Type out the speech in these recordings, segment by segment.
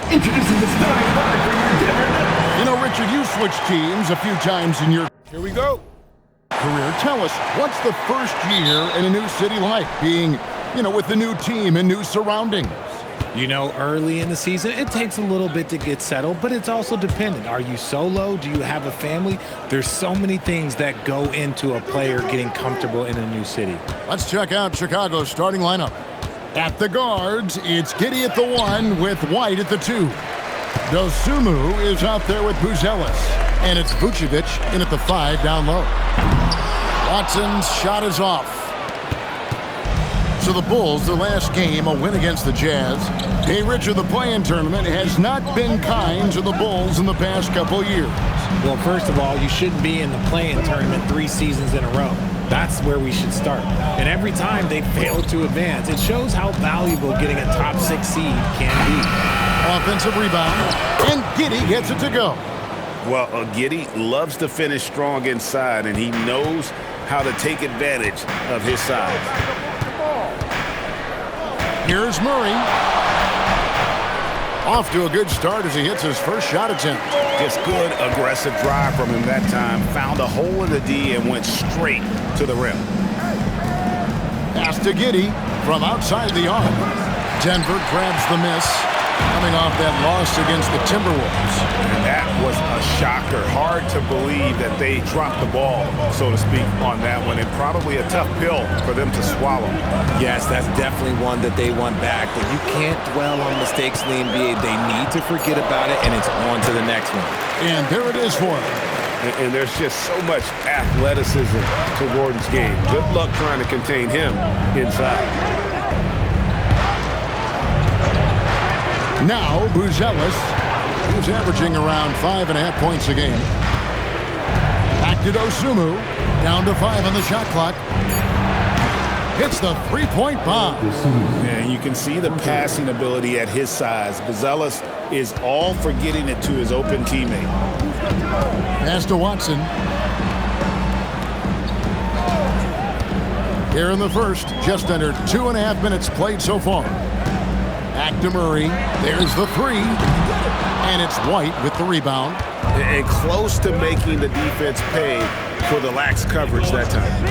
Introducing the starting five for your Denver. You know, Richard, you switched teams a few times in your Here we go. career. Tell us, what's the first year in a new city like, being, with the new team and new surroundings? Early in the season, it takes a little bit to get settled, but it's also dependent. Are you solo? Do you have a family? There's so many things that go into a player getting comfortable in a new city. Let's check out Chicago's starting lineup. At the guards, it's Giddey at the 1 with White at the 2. Dosunmu is out there with Buzelis, and it's Vucevic in at the 5 down low. Watson's shot is off. So the Bulls, their last game, a win against the Jazz. Hey, Richard, the play-in tournament has not been kind to the Bulls in the past couple years. Well, first of all, you shouldn't be in the play-in tournament 3 seasons in a row. That's where we should start. And every time they fail to advance, it shows how valuable getting a top 6 seed can be. Offensive rebound, and Giddey gets it to go. Well, Giddey loves to finish strong inside, and he knows how to take advantage of his size. Here's Murray. Off to a good start as he hits his first shot attempt. Just good, aggressive drive from him that time. Found a hole in the D and went straight to the rim. Pass to Giddey from outside the arc. Denver grabs the miss, coming off that loss against the Timberwolves. And that was a shocker. Hard to believe that they dropped the ball, so to speak, on that one. And probably a tough pill for them to swallow. Yes, that's definitely one that they want back. That you can't dwell on mistakes in the NBA. They need to forget about it, and it's on to the next one. And there it is for him. And there's just so much athleticism to Gordon's game. Good luck trying to contain him inside. Now, Buzelis, who's averaging around 5.5 points a game. Back to Dosunmu, down to 5 on the shot clock. Hits the three-point bomb. And you can see the passing ability at his size. Buzelis is all for getting it to his open teammate. Pass to Watson. Here in the first, just under 2.5 minutes played so far. Back to Murray. There's the 3. And it's White with the rebound. And close to making the defense pay for the lax coverage that time.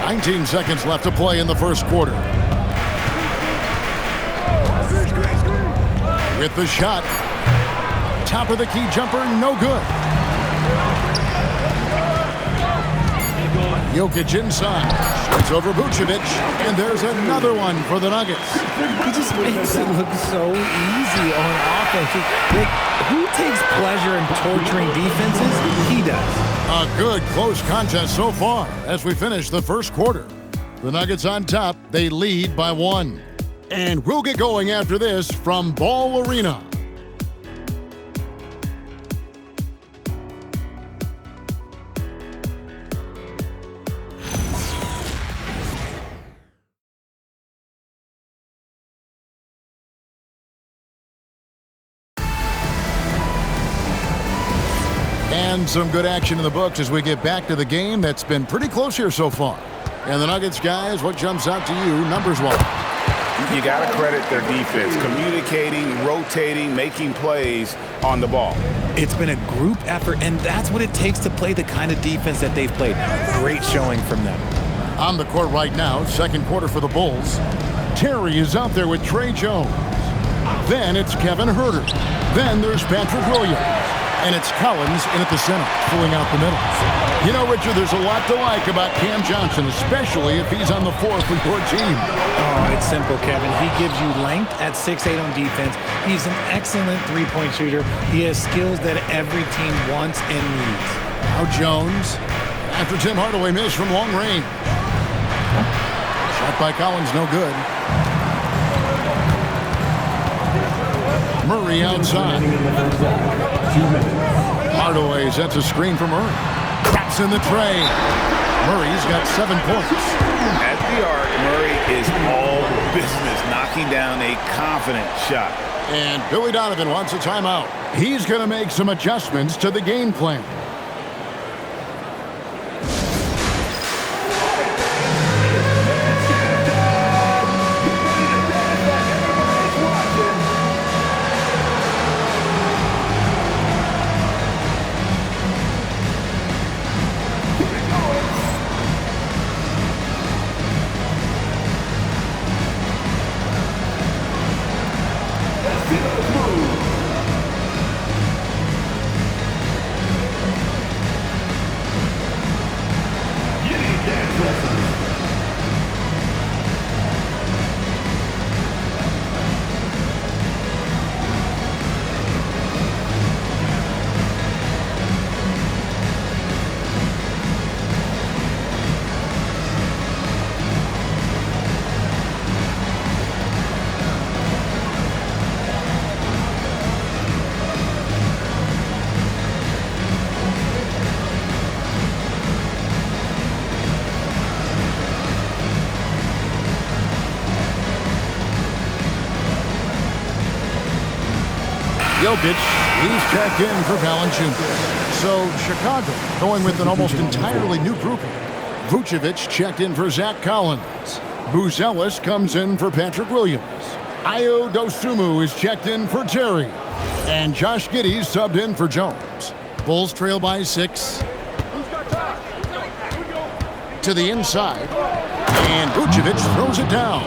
19 seconds left to play in the first quarter. With the shot. Top of the key jumper, no good. Jokic inside. It's over Vucevic, and there's another one for the Nuggets. He just makes it look so easy on offense. Who takes pleasure in torturing defenses? He does. A good close contest so far as we finish the first quarter. The Nuggets on top. They lead by 1. And we'll get going after this from Ball Arena. And some good action in the books as we get back to the game that's been pretty close here so far. And the Nuggets, guys, what jumps out to you numbers-wise? You got to credit their defense, communicating, rotating, making plays on the ball. It's been a group effort, and that's what it takes to play the kind of defense that they've played. Great showing from them. On the court right now, second quarter for the Bulls. Terry is out there with Trey Jones. Then it's Kevin Huerter. Then there's Patrick Williams. And it's Collins in at the center, pulling out the middle. You know, Richard, there's a lot to like about Cam Johnson, especially if he's on the floor for your team. Oh, it's simple, Kevin. He gives you length at 6'8" on defense. He's an excellent three-point shooter. He has skills that every team wants and needs. Now Jones, after Tim Hardaway missed from long range. Shot by Collins, no good. Murray outside. 2 minutes. Hardaway sets a screen for Murray. Traps in the tray. Murray's got 7 points. At the arc, Murray is all business, knocking down a confident shot. And Billy Donovan wants a timeout. He's going to make some adjustments to the game plan. Jokic, he's checked in for Valanciunas. So Chicago going with an almost entirely new grouping. Vucevic checked in for Zach Collins. Buzelis comes in for Patrick Williams. Ayo Dosunmu is checked in for Terry. And Josh Giddey subbed in for Jones. Bulls trail by 6. To the inside. And Vucevic throws it down.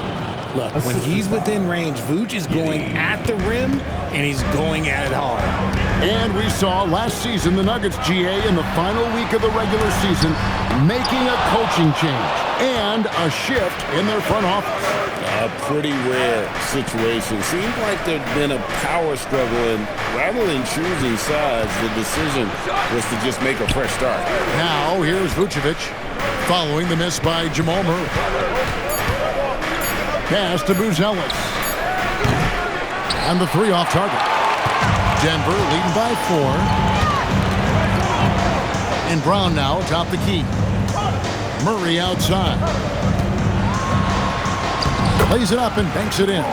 Look, when he's within range, Vooch is going at the rim, and he's going at it hard. And we saw last season the Nuggets, GA, in the final week of the regular season, making a coaching change and a shift in their front office. A pretty rare situation. Seems like there'd been a power struggle, and rather than choosing sides, the decision was to just make a fresh start. Now, here's Vucevic, following the miss by Jamal Murray. Pass to Buzelis. And the 3 off target. Denver leading by 4. And Brown now atop the key. Murray outside. Plays it up and banks it in.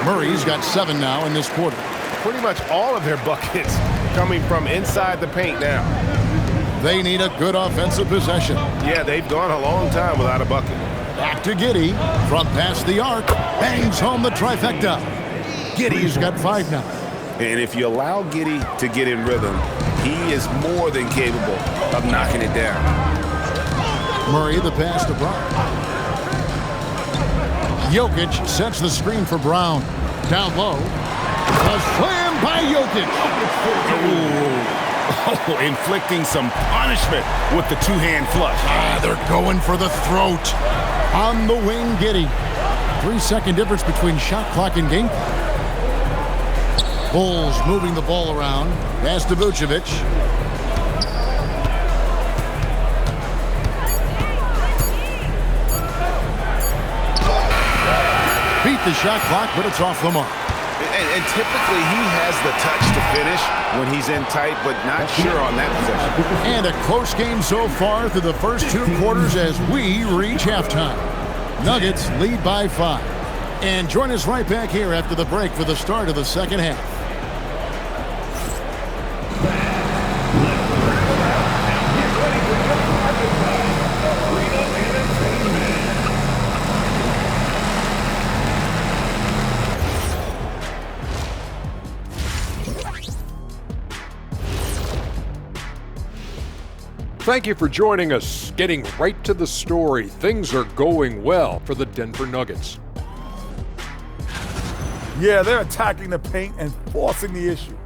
Murray's got 7 now in this quarter. Pretty much all of their buckets coming from inside the paint now. They need a good offensive possession. Yeah, they've gone a long time without a bucket. Back to Giddey. From past the arc. Bangs home the trifecta. Giddey's got 5 now. And if you allow Giddey to get in rhythm, he is more than capable of knocking it down. Murray the pass to Brown. Jokic sets the screen for Brown. Down low. A slam by Jokic. Oh, inflicting some punishment with the two-hand flush. They're going for the throat. On the wing, Giddey. 3-second difference between shot clock and game clock. Bulls moving the ball around. Pass to Vucevic. Beat the shot clock, but it's off the mark. And typically he has the touch to finish when he's in tight, but not sure on that possession. And a close game so far through the first 2 quarters as we reach halftime. Nuggets lead by 5. And join us right back here after the break for the start of the second half. Thank you for joining us. Getting right to the story, things are going well for the Denver Nuggets. Yeah, they're attacking the paint and forcing the issue.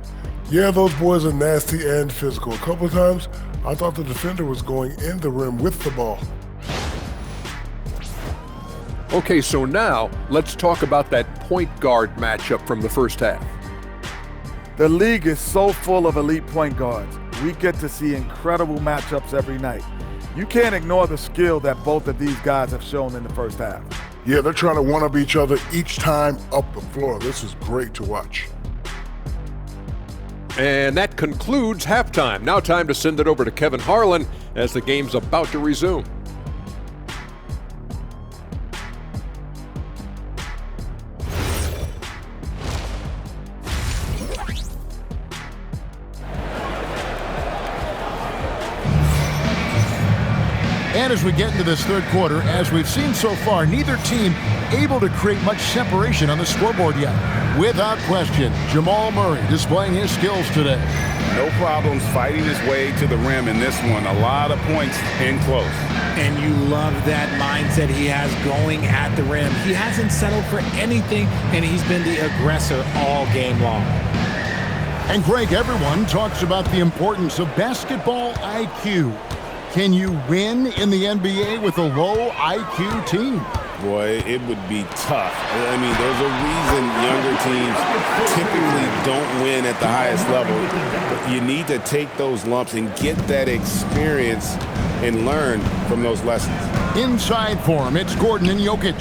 Yeah, those boys are nasty and physical. A couple of times, I thought the defender was going in the rim with the ball. Okay, so now let's talk about that point guard matchup from the first half. The league is so full of elite point guards. We get to see incredible matchups every night. You can't ignore the skill that both of these guys have shown in the first half. Yeah, they're trying to one-up each other each time up the floor. This is great to watch. And that concludes halftime. Now time to send it over to Kevin Harlan as the game's about to resume. And as we get into this third quarter, as we've seen so far, neither team able to create much separation on the scoreboard yet. Without question, Jamal Murray displaying his skills today. No problems fighting his way to the rim in this one. A lot of points in close. And you love that mindset he has going at the rim. He hasn't settled for anything, and he's been the aggressor all game long. And Greg, everyone talks about the importance of basketball IQ. Can you win in the NBA with a low IQ team? Boy, it would be tough. I mean, there's a reason younger teams typically don't win at the highest level. But you need to take those lumps and get that experience and learn from those lessons. Inside for him, it's Gordon and Jokic.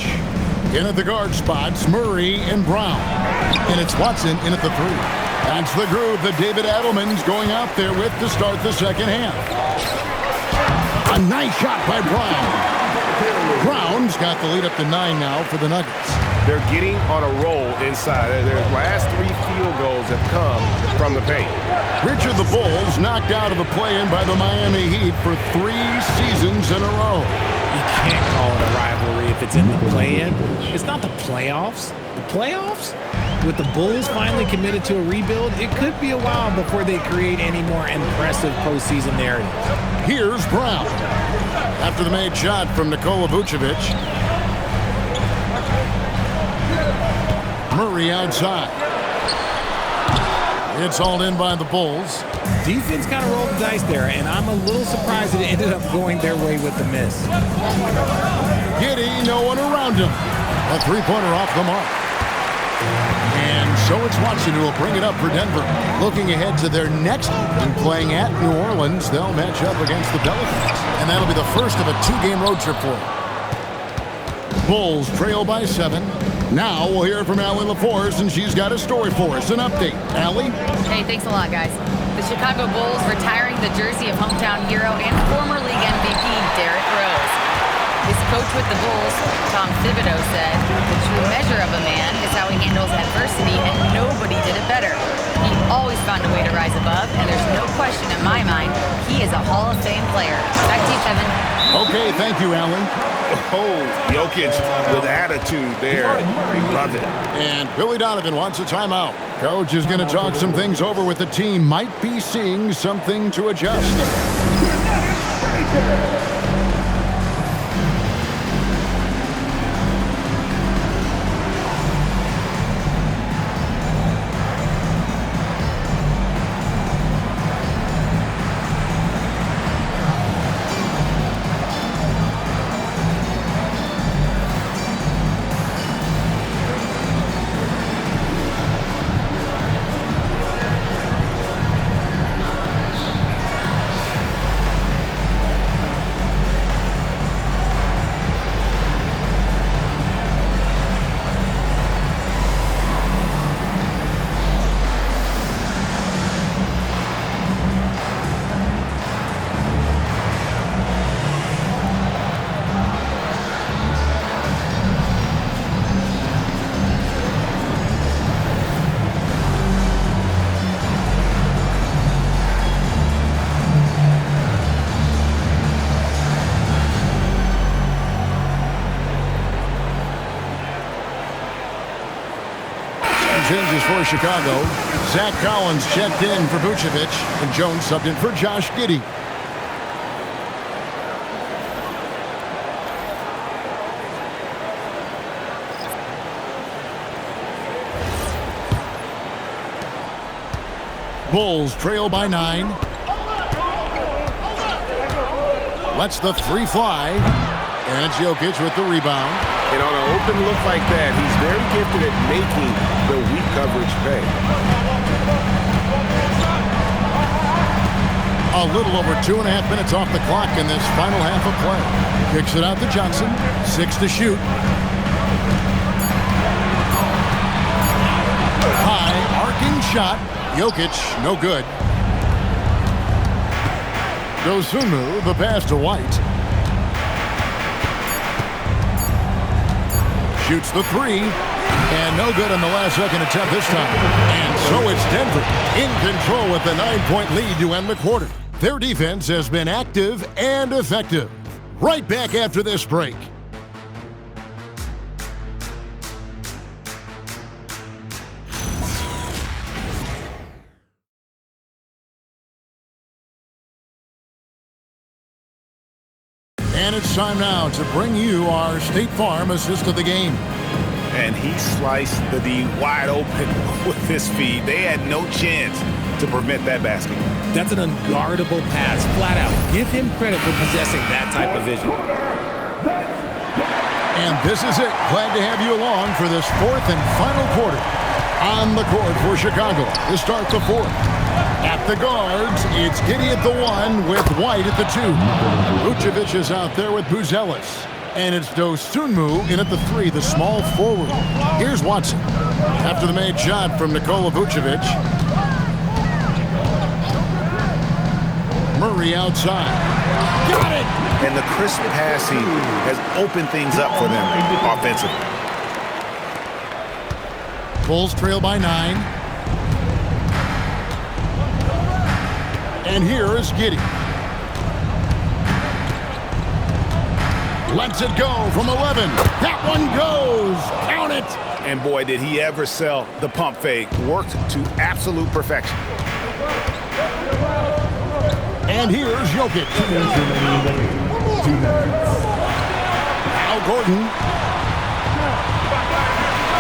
In at the guard spots, Murray and Brown. And it's Watson in at the 3. That's the groove that David Adelman's going out there with to start the second half. A nice shot by Brown. Brown's got the lead up to 9 now for the Nuggets. They're getting on a roll inside. Their last 3 field goals have come from the paint. Richard, the Bulls knocked out of the play-in by the Miami Heat for 3 seasons in a row. You can't call it a rivalry if it's in the play-in. It's not the playoffs. The playoffs? With the Bulls finally committed to a rebuild, it could be a while before they create any more impressive postseason narrative. Here's Brown. After the made shot from Nikola Vucevic. Murray outside. It's hauled in by the Bulls. Defense kind of rolled the dice there, and I'm a little surprised that it ended up going their way with the miss. Giddey, no one around him. A three-pointer off the mark. And so it's Watson who will bring it up for Denver. Looking ahead to their next and playing at New Orleans, they'll match up against the Pelicans. And that'll be the first of a 2-game road trip for them. Bulls trail by 7. Now we'll hear from Allie LaForce, and she's got a story for us. An update. Allie? Hey, thanks a lot, guys. The Chicago Bulls retiring the jersey of hometown hero and former league MVP Derrick Rose. His coach with the Bulls, Tom Thibodeau, said, "The true measure of a man is how he handles adversity, and nobody did it better. He always found a way to rise above, and there's no question in my mind he is a Hall of Fame player." Back to you, Kevin. Okay, thank you, Allie. Oh, Jokic with attitude there. Love it. And Billy Donovan wants a timeout. Coach is going to talk some things over with the team. Might be seeing something to adjust. Changes for Chicago. Zach Collins checked in for Vucevic, and Jones subbed in for Josh Giddey. Bulls trail by 9. Lets the 3 fly. And it's Jokic with the rebound. And on an open look like that, he's very gifted at making the weak coverage pay. A little over 2.5 minutes off the clock in this final half of play. Kicks it out to Johnson. 6 to shoot. High, arcing shot. Jokic, no good. Dosunmu, the pass to White. Shoots the 3, and no good on the last second attempt this time. And so it's Denver in control with the 9-point lead to end the quarter. Their defense has been active and effective. Right back after this break. And it's time now to bring you our State Farm assist of the game. And he sliced the D wide open with his feet. They had no chance to prevent that basket. That's an unguardable pass, flat out. Give him credit for possessing that type of vision. And this is it. Glad to have you along for this 4th and final quarter. On the court for Chicago to start the 4th. At the guards, it's Giddey at the 1 with White at the 2. Vucevic is out there with Buzelis. And it's Dosunmu in at the 3, the small forward. Here's Watson. After the made shot from Nikola Vucevic. Murray outside. Got it! And the crisp passing has opened things up for them offensively. Bulls trail by 9. And here is Giddey. Lets it go from 11. That one goes. Count it. And boy, did he ever sell the pump fake. Worked to absolute perfection. And here's Jokic. Al Gordon.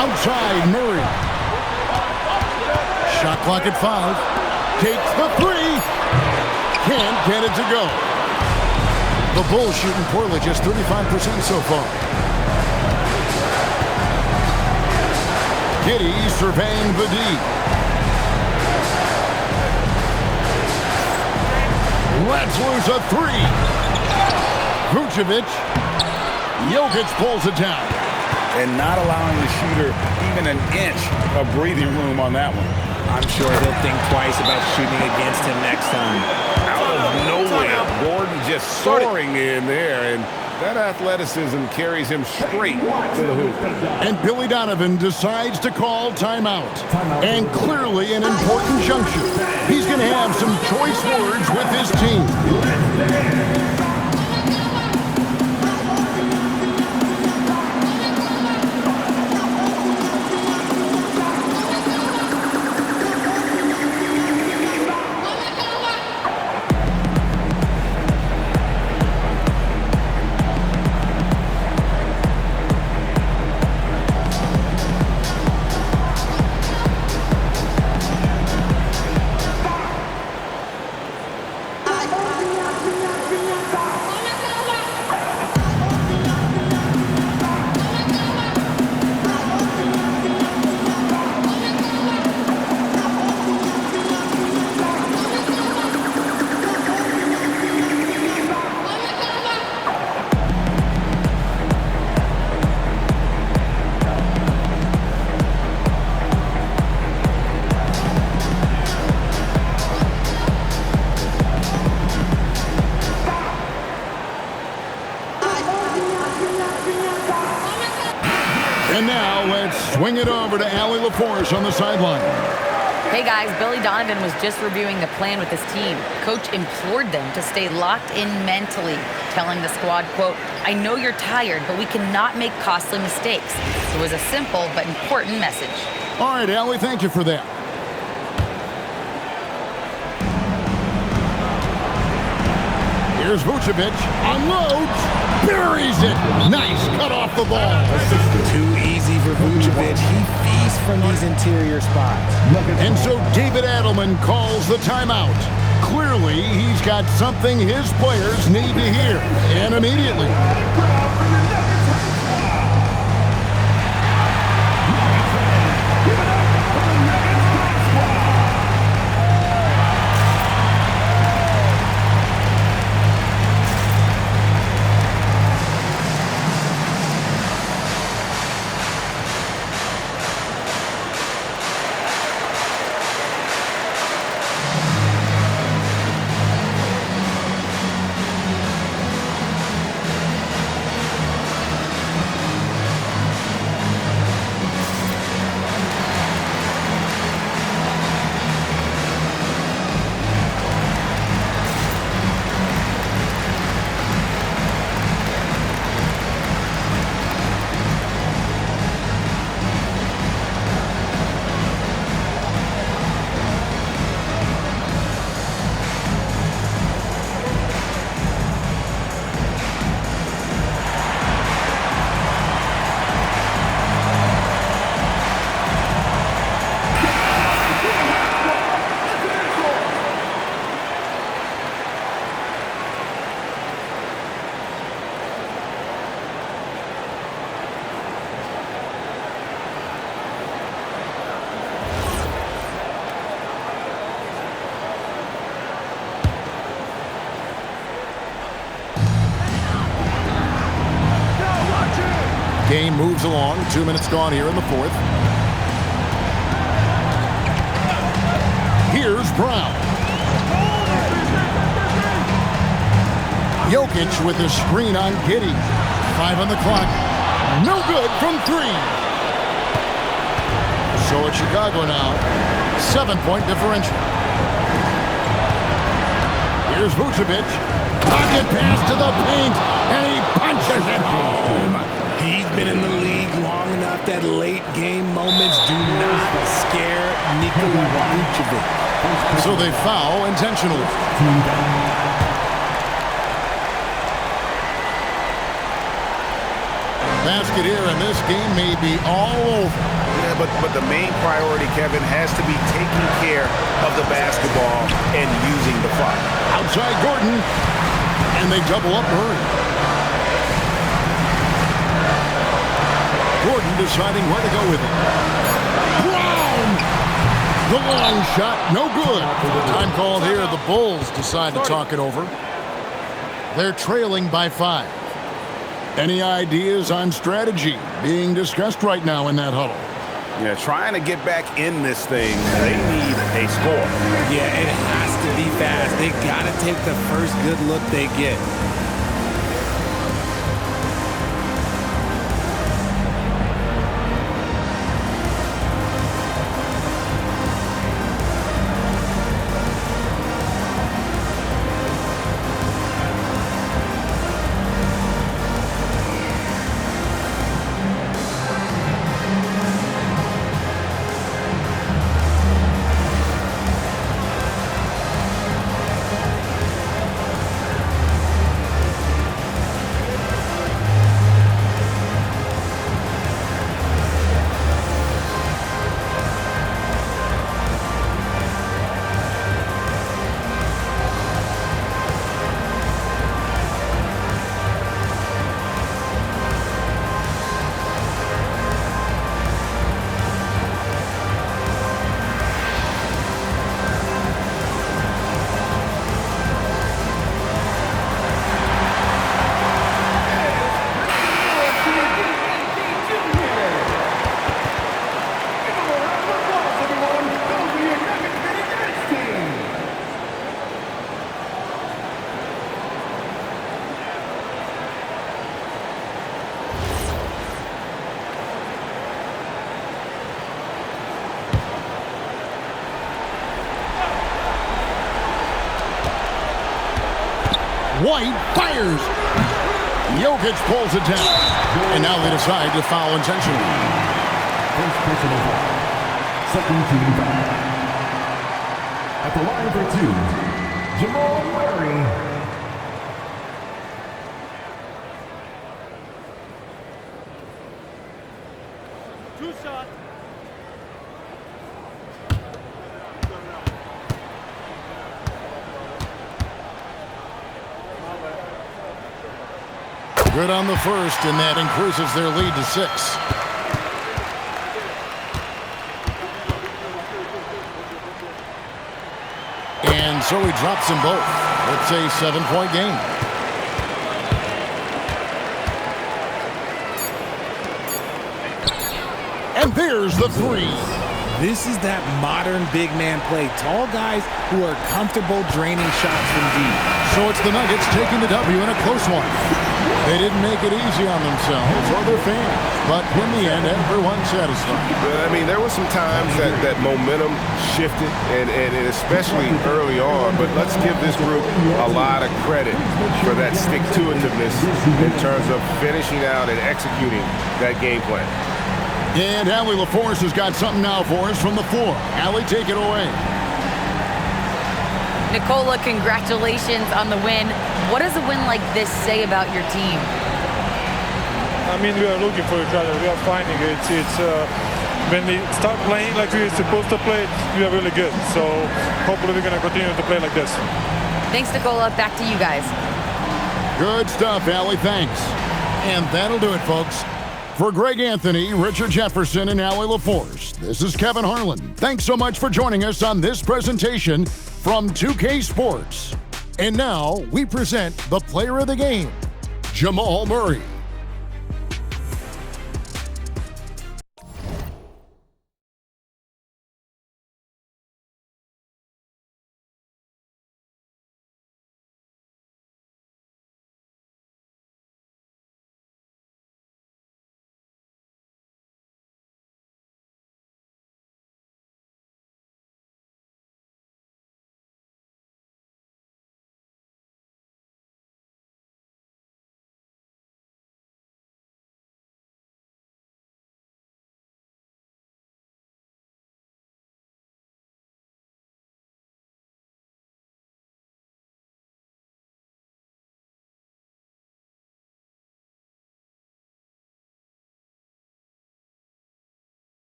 Outside Murray. Shot clock at 5. Takes the 3. Can't get it to go. The Bulls shooting poorly, just 35% so far. Giddey surveying the D. Let's lose a 3. Vucevic. Jokic pulls it down. And not allowing the shooter even an inch of breathing room on that one. I'm sure he'll think twice about shooting against him next time. Out of nowhere, Gordon just soaring in there, and that athleticism carries him straight to the hoop. And Billy Donovan decides to call timeout. And clearly an important juncture. He's going to have some choice words with his team. And now let's swing it over to Allie LaForce on the sideline. Hey guys, Billy Donovan was just reviewing the plan with his team. Coach implored them to stay locked in mentally, telling the squad, quote, "I know you're tired, but we cannot make costly mistakes." It was a simple but important message. All right, Allie, thank you for that. Here's Vucevic, unloads, buries it. Nice cut off the ball. Too easy for Vucevic. He feasts from these interior spots. And so David Adelman calls the timeout. Clearly, he's got something his players need to hear, and immediately. Game moves along. 2 minutes gone here in the fourth. Here's Brown. Jokic with the screen on Giddey. 5 on the clock. No good from 3. So it's Chicago now, 7-point differential. Here's Vucevic. Pocket pass to the paint, and he punches it home. He's been in the league long enough that late game moments do not scare Nikola Vucevic. So they foul intentionally. Basket here, and this game may be all over. Yeah, but the main priority, Kevin, has to be taking care of the basketball and using the clock. Outside Gordon, and they double up Murray. Gordon deciding where to go with it. Brown! The long shot, no good. Time called here. The Bulls decide to talk it over. They're trailing by 5. Any ideas on strategy being discussed right now in that huddle? Yeah, trying to get back in this thing, they need a score. Yeah, it has to be fast. They got to take the first good look they get. White fires. Jokic pulls it down. And now they decide to foul intentionally. First personal foul. Second team foul. At the line for 2, Jamal Murray. Two shot. Good on the first, and that increases their lead to 6. And so he drops them both. It's a 7-point game. And there's the 3. This is that modern big man play. Tall guys who are comfortable draining shots from deep. So it's the Nuggets taking the W in a close one. They didn't make it easy on themselves or their fans, but in the end, everyone's satisfied. I mean, there were some times that momentum shifted, and especially early on, but let's give this group a lot of credit for that stick-to-itiveness in terms of finishing out and executing that game plan. And Allie LaForce has got something now for us from the floor. Allie, take it away. Nikola, congratulations on the win. What does a win like this say about your team? I mean, we are looking for each other. We are finding it. When we start playing like we're supposed to play, we are really good. So hopefully we're going to continue to play like this. Thanks, Nikola. Back to you guys. Good stuff, Allie. Thanks. And that'll do it, folks. For Greg Anthony, Richard Jefferson, and Allie LaForce, this is Kevin Harlan. Thanks so much for joining us on this presentation from 2K Sports. And now we present the player of the game, Jamal Murray.